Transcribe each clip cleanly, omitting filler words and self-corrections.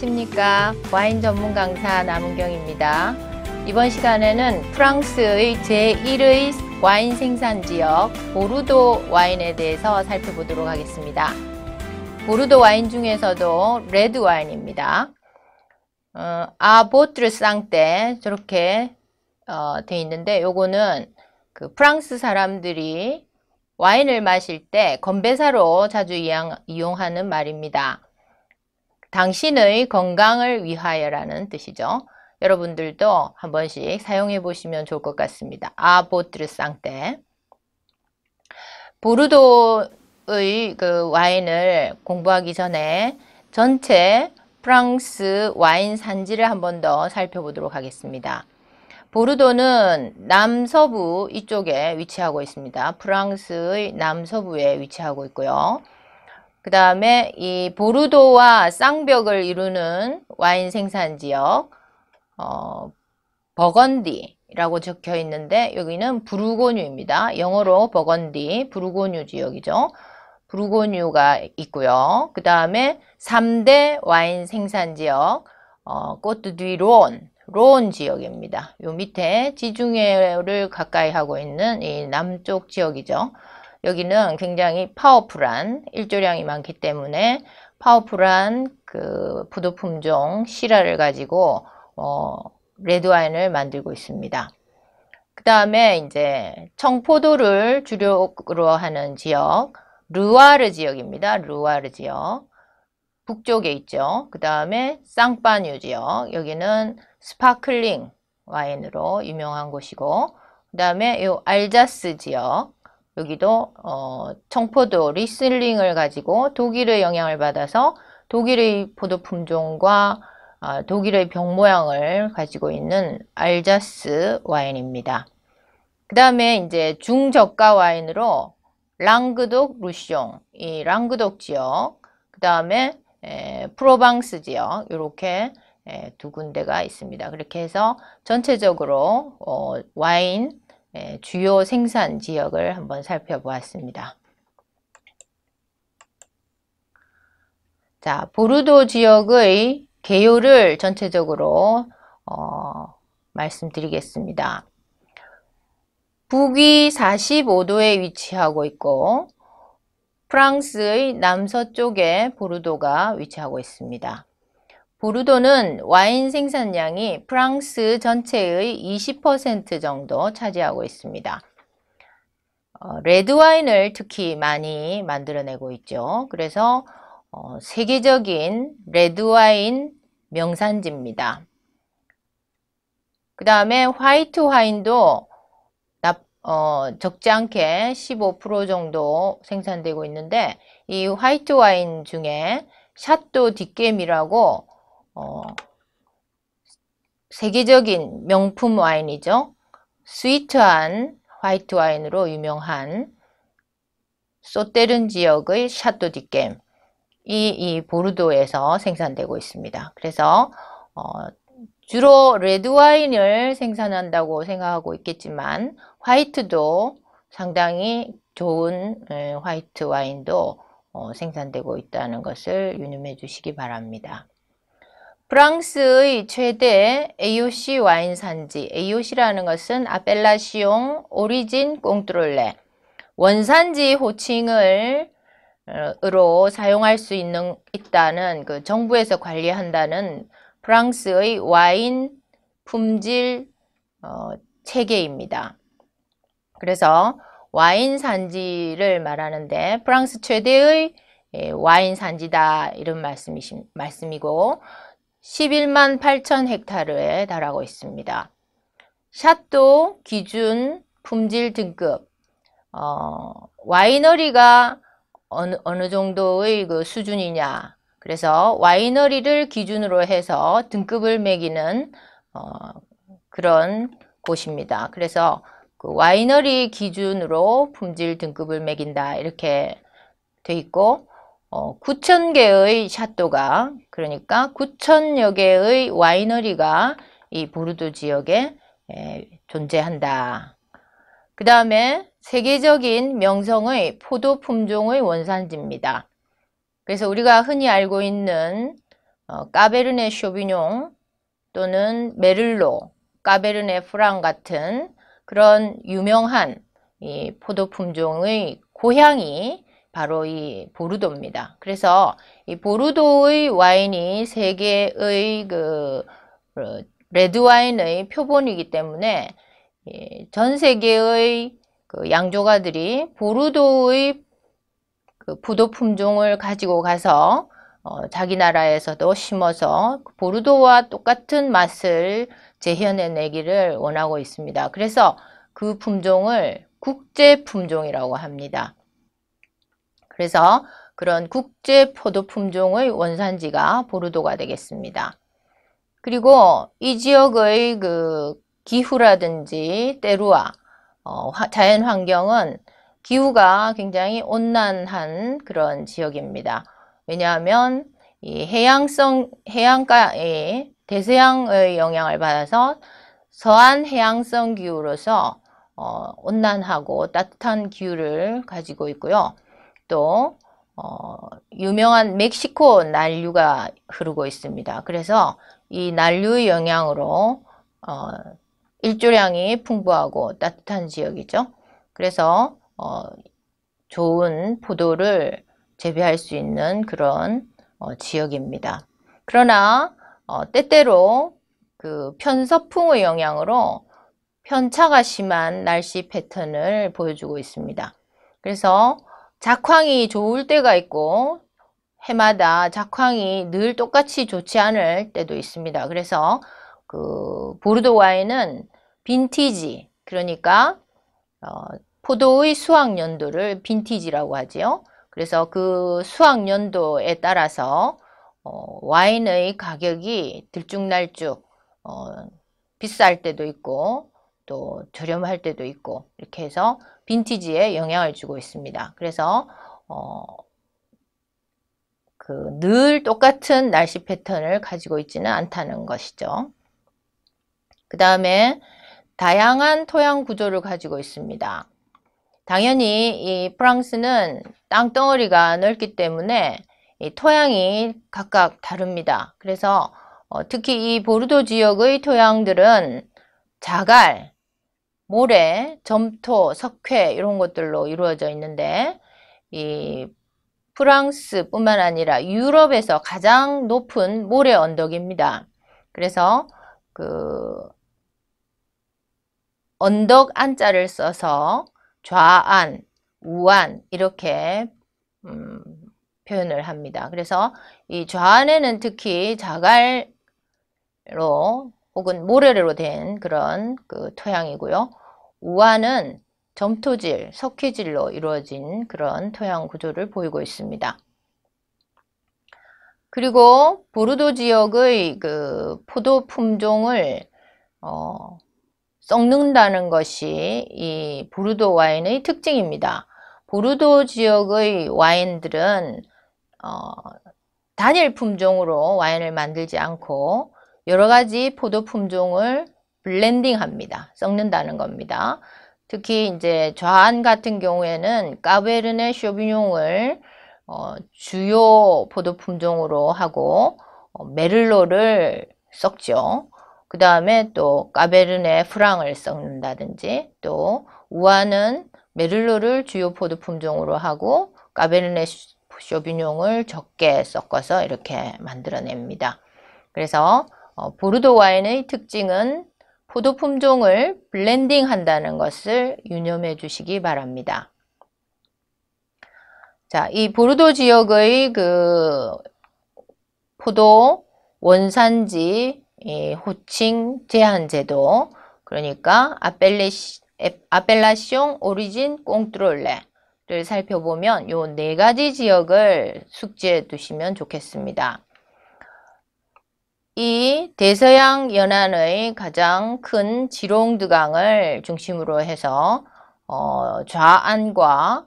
안녕하십니까. 와인 전문 강사 남은경입니다. 이번 시간에는 프랑스의 제1의 와인 생산 지역 보르도 와인에 대해서 살펴보도록 하겠습니다. 보르도 와인 중에서도 레드 와인입니다. 아보트르 쌍떼 저렇게 돼 있는데, 요거는 그 프랑스 사람들이 와인을 마실 때 건배사로 자주 이용하는 말입니다. 당신의 건강을 위하여라는 뜻이죠. 여러분들도 한 번씩 사용해 보시면 좋을 것 같습니다. 아보트르 쌍떼. 보르도의 그 와인을 공부하기 전에 전체 프랑스 와인 산지를 한 번 더 살펴보도록 하겠습니다. 보르도는 남서부 이쪽에 위치하고 있습니다. 프랑스의 남서부에 위치하고 있고요. 그 다음에 이 보르도와 쌍벽을 이루는 와인 생산 지역 버건디라고 적혀 있는데, 여기는 부르고뉴입니다. 영어로 버건디, 부르고뉴 지역이죠. 부르고뉴가 있고요. 그 다음에 3대 와인 생산 지역 꼬트 듀 론 지역입니다. 요 밑에 지중해를 가까이 하고 있는 이 남쪽 지역이죠. 여기는 굉장히 파워풀한 일조량이 많기 때문에 파워풀한 그 포도 품종 시라를 가지고 레드 와인을 만들고 있습니다. 그 다음에 이제 청포도를 주력으로 하는 지역 르와르 지역입니다. 르와르 지역 북쪽에 있죠. 그 다음에 쌍파뉴 지역, 여기는 스파클링 와인으로 유명한 곳이고, 그 다음에 요 알자스 지역, 여기도 청포도 리슬링을 가지고 독일의 영향을 받아서 독일의 포도 품종과 독일의 병 모양을 가지고 있는 알자스 와인입니다. 그 다음에 이제 중저가 와인으로 랑그독 루숑, 이 랑그독 지역, 그 다음에 프로방스 지역, 이렇게 두 군데가 있습니다. 그렇게 해서 전체적으로 와인 주요 생산 지역을 한번 살펴보았습니다. 자, 보르도 지역의 개요를 전체적으로 말씀드리겠습니다. 북위 45도에 위치하고 있고, 프랑스의 남서쪽에 보르도가 위치하고 있습니다. 보르도는 와인 생산량이 프랑스 전체의 20% 정도 차지하고 있습니다. 레드 와인을 특히 많이 만들어내고 있죠. 그래서 세계적인 레드 와인 명산지입니다. 그 다음에 화이트 와인도 적지 않게 15% 정도 생산되고 있는데, 이 화이트 와인 중에 샤또 딕겜이라고 세계적인 명품 와인이죠. 스위트한 화이트 와인으로 유명한 소테른 지역의 샤또 딕겜, 이 보르도에서 생산되고 있습니다. 그래서 주로 레드 와인을 생산한다고 생각하고 있겠지만 화이트도 상당히 좋은 화이트 와인도 생산되고 있다는 것을 유념해 주시기 바랍니다. 프랑스의 최대 AOC 와인 산지, AOC라는 것은 아펠라시옹 오리진 꽁트롤레, 원산지 호칭으로 사용할 수 있다는 그 정부에서 관리한다는 프랑스의 와인 품질 체계입니다. 그래서 와인 산지를 말하는데 프랑스 최대의 와인 산지다, 이런 말씀이고 11만 8천 헥타르에 달하고 있습니다. 샤또 기준 품질 등급, 와이너리가 어느 정도의 그 수준이냐, 그래서 와이너리를 기준으로 해서 등급을 매기는 그런 곳입니다. 그래서 그 와이너리 기준으로 품질 등급을 매긴다, 이렇게 돼 있고 9,000개의 샤또가, 그러니까 9,000여 개의 와이너리가 이 보르도 지역에 존재한다. 그 다음에 세계적인 명성의 포도 품종의 원산지입니다. 그래서 우리가 흔히 알고 있는 까베르네 쇼비뇽 또는 메를로, 까베르네 프랑 같은 그런 유명한 이 포도 품종의 고향이 바로 이 보르도입니다. 그래서 이 보르도의 와인이 세계의 레드 와인의 표본이기 때문에 전 세계의 양조가들이 보르도의 포도 품종을 가지고 가서 자기 나라에서도 심어서 보르도와 똑같은 맛을 재현해내기를 원하고 있습니다. 그래서 그 품종을 국제 품종이라고 합니다. 그래서 그런 국제 포도 품종의 원산지가 보르도가 되겠습니다. 그리고 이 지역의 기후라든지 때루아, 자연 환경은 기후가 굉장히 온난한 그런 지역입니다. 왜냐하면 이 해안가의 대서양의 영향을 받아서 서한 해양성 기후로서 온난하고 따뜻한 기후를 가지고 있고요. 또 유명한 멕시코 난류가 흐르고 있습니다. 그래서 이 난류의 영향으로 일조량이 풍부하고 따뜻한 지역이죠. 그래서 좋은 포도를 재배할 수 있는 그런 지역입니다. 그러나 때때로 그 편서풍의 영향으로 편차가 심한 날씨 패턴을 보여주고 있습니다. 그래서 작황이 좋을 때가 있고 해마다 작황이 늘 똑같이 좋지 않을 때도 있습니다. 그래서 그 보르도 와인은 빈티지, 그러니까 포도의 수확 연도를 빈티지라고 하지요. 그래서 그 수확 연도에 따라서 와인의 가격이 들쭉날쭉 비쌀 때도 있고 또 저렴할 때도 있고 이렇게 해서 빈티지에 영향을 주고 있습니다. 그래서 늘 똑같은 날씨 패턴을 가지고 있지는 않다는 것이죠. 그 다음에 다양한 토양 구조를 가지고 있습니다. 당연히 이 프랑스는 땅덩어리가 넓기 때문에 이 토양이 각각 다릅니다. 그래서 특히 이 보르도 지역의 토양들은 자갈, 모래, 점토, 석회 이런 것들로 이루어져 있는데 이 프랑스뿐만 아니라 유럽에서 가장 높은 모래 언덕입니다. 그래서 그 언덕 안자를 써서 좌안, 우안 이렇게 표현을 합니다. 그래서 이 좌안에는 특히 자갈로 혹은 모래로 된 그런 그 토양이고요. 우안은 점토질, 석회질로 이루어진 그런 토양 구조를 보이고 있습니다. 그리고 보르도 지역의 그 포도 품종을 썩는다는 것이 이 보르도 와인의 특징입니다. 보르도 지역의 와인들은 단일 품종으로 와인을 만들지 않고 여러 가지 포도 품종을 블렌딩합니다. 썩는다는 겁니다. 특히 이제 좌안 같은 경우에는 까베르네 쇼비뇽을 주요 포도 품종으로 하고 메를로를 썩죠. 그 다음에 또 까베르네 프랑을 썩는다든지 또 우아는 메를로를 주요 포도 품종으로 하고 까베르네 쇼비뇽을 적게 섞어서 이렇게 만들어냅니다. 그래서 보르도 와인의 특징은 포도 품종을 블렌딩 한다는 것을 유념해 주시기 바랍니다. 자, 이 보르도 지역의 그 포도 원산지 호칭 제한 제도, 그러니까 아펠라숑 오리진 꽁트롤레를 살펴보면 요 네 가지 지역을 숙지해 두시면 좋겠습니다. 이 대서양 연안의 가장 큰 지롱드강을 중심으로 해서 좌안과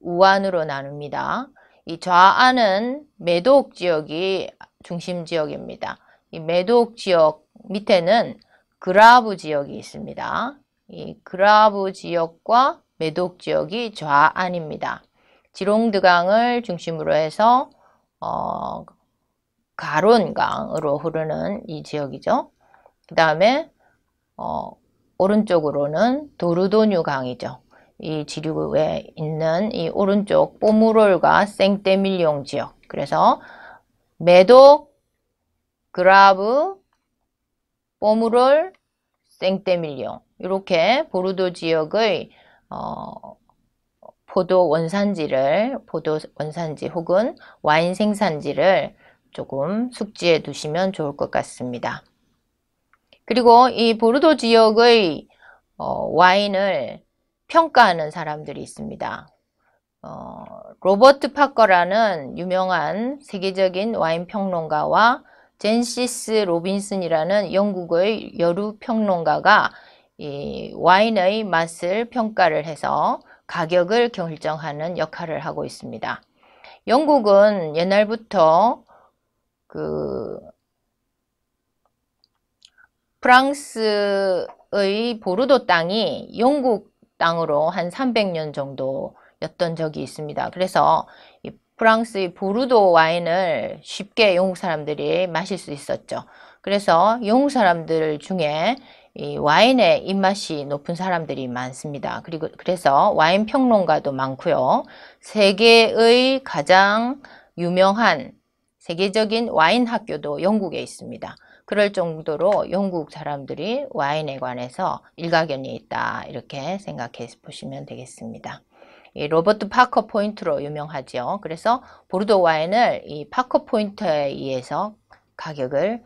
우안으로 나눕니다. 이 좌안은 메독 지역이 중심 지역입니다. 이 메독 지역 밑에는 그라브 지역이 있습니다. 이 그라브 지역과 메독 지역이 좌안입니다. 지롱드강을 중심으로 해서 가론강으로 흐르는 이 지역이죠. 그 다음에 오른쪽으로는 도르도뉴 강이죠. 이 지류에 있는 이 오른쪽 포무롤과 생떼밀룡 지역. 그래서 메독, 그라브, 포무롤, 생떼밀룡 이렇게 보르도 지역의 포도 원산지 혹은 와인 생산지를 조금 숙지해 두시면 좋을 것 같습니다. 그리고 이 보르도 지역의 와인을 평가하는 사람들이 있습니다. 로버트 파커라는 유명한 세계적인 와인 평론가와 젠시스 로빈슨이라는 영국의 여류 평론가가 이 와인의 맛을 평가를 해서 가격을 결정하는 역할을 하고 있습니다. 영국은 옛날부터 그 프랑스의 보르도 땅이 영국 땅으로 한 300년 정도였던 적이 있습니다. 그래서 이 프랑스의 보르도 와인을 쉽게 영국 사람들이 마실 수 있었죠. 그래서 영국 사람들 중에 이 와인의 입맛이 높은 사람들이 많습니다. 그래서 와인 평론가도 많고요. 세계의 가장 유명한 세계적인 와인 학교도 영국에 있습니다. 그럴 정도로 영국 사람들이 와인에 관해서 일가견이 있다 이렇게 생각해 보시면 되겠습니다. 이 로버트 파커 포인트로 유명하죠. 그래서 보르도 와인을 이 파커 포인트에 의해서 가격을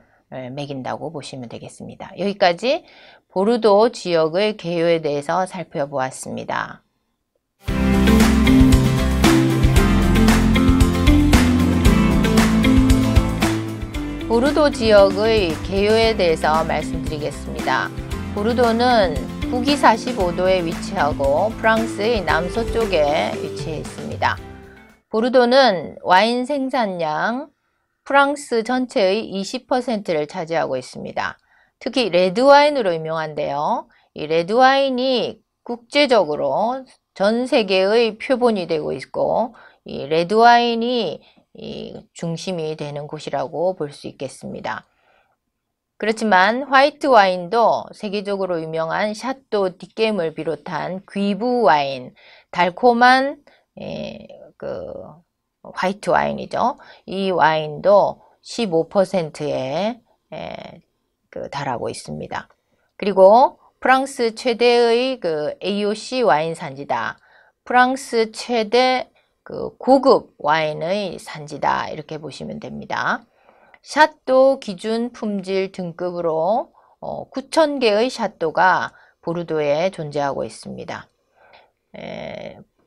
매긴다고 보시면 되겠습니다. 여기까지 보르도 지역의 개요에 대해서 살펴보았습니다. 보르도 지역의 개요에 대해서 말씀드리겠습니다. 보르도는 북위 45도에 위치하고 프랑스의 남서쪽에 위치해 있습니다. 보르도는 와인 생산량 프랑스 전체의 20%를 차지하고 있습니다. 특히 레드와인으로 유명한데요. 이 레드와인이 국제적으로 전 세계의 표본이 되고 있고 이 레드와인이 이 중심이 되는 곳이라고 볼 수 있겠습니다. 그렇지만 화이트 와인도 세계적으로 유명한 샤또 뒷겜을 비롯한 귀부 와인, 달콤한 그 화이트 와인이죠. 이 와인도 15%에 달하고 있습니다. 그리고 프랑스 최대의 그 AOC 와인 산지다. 프랑스 최대 그 고급 와인의 산지다 이렇게 보시면 됩니다. 샤또 기준 품질 등급으로 9,000개의 샤또가 보르도에 존재하고 있습니다.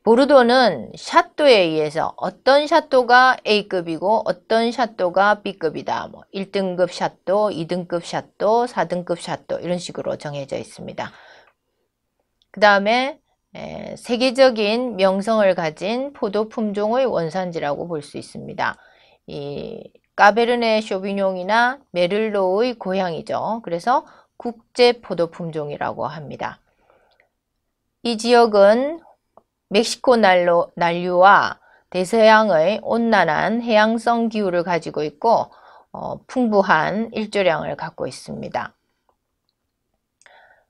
보르도는 샤또에 의해서 어떤 샤또가 A급이고 어떤 샤또가 B급이다. 뭐 1등급 샤또, 2등급 샤또, 4등급 샤또 이런 식으로 정해져 있습니다. 그 다음에 세계적인 명성을 가진 포도 품종의 원산지라고 볼 수 있습니다. 이 까베르네 쇼비뇽이나 메를로의 고향이죠. 그래서 국제 포도 품종이라고 합니다. 이 지역은 멕시코 난류와 대서양의 온난한 해양성 기후를 가지고 있고 풍부한 일조량을 갖고 있습니다.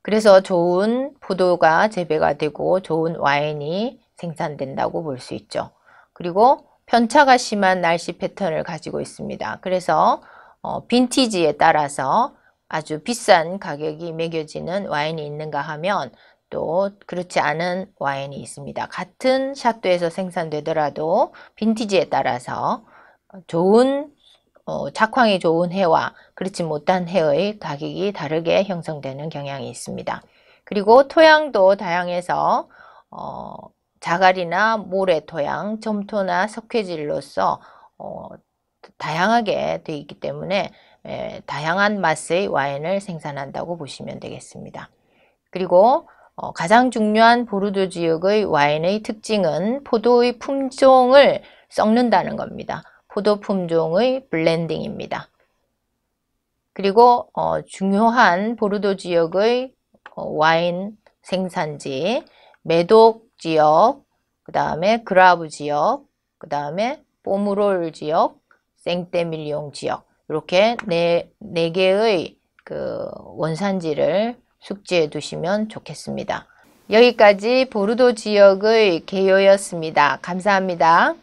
그래서 좋은 포도가 재배가 되고 좋은 와인이 생산된다고 볼 수 있죠. 그리고 편차가 심한 날씨 패턴을 가지고 있습니다. 그래서 빈티지에 따라서 아주 비싼 가격이 매겨지는 와인이 있는가 하면 또 그렇지 않은 와인이 있습니다. 같은 샤또에서 생산되더라도 빈티지에 따라서 좋은 작황이 좋은 해와 그렇지 못한 해의 가격이 다르게 형성되는 경향이 있습니다. 그리고 토양도 다양해서 자갈이나 모래 토양, 점토나 석회질로서 다양하게 되어 있기 때문에 다양한 맛의 와인을 생산한다고 보시면 되겠습니다. 그리고 가장 중요한 보르도 지역의 와인의 특징은 포도의 품종을 섞는다는 겁니다. 포도 품종의 블렌딩입니다. 그리고 중요한 보르도 지역의 와인 생산지, 메독 지역, 그 다음에 그라브 지역, 그 다음에 포무롤 지역, 생떼밀리옹 지역 이렇게 네 개의 그 원산지를 숙지해 두시면 좋겠습니다. 여기까지 보르도 지역의 개요였습니다. 감사합니다.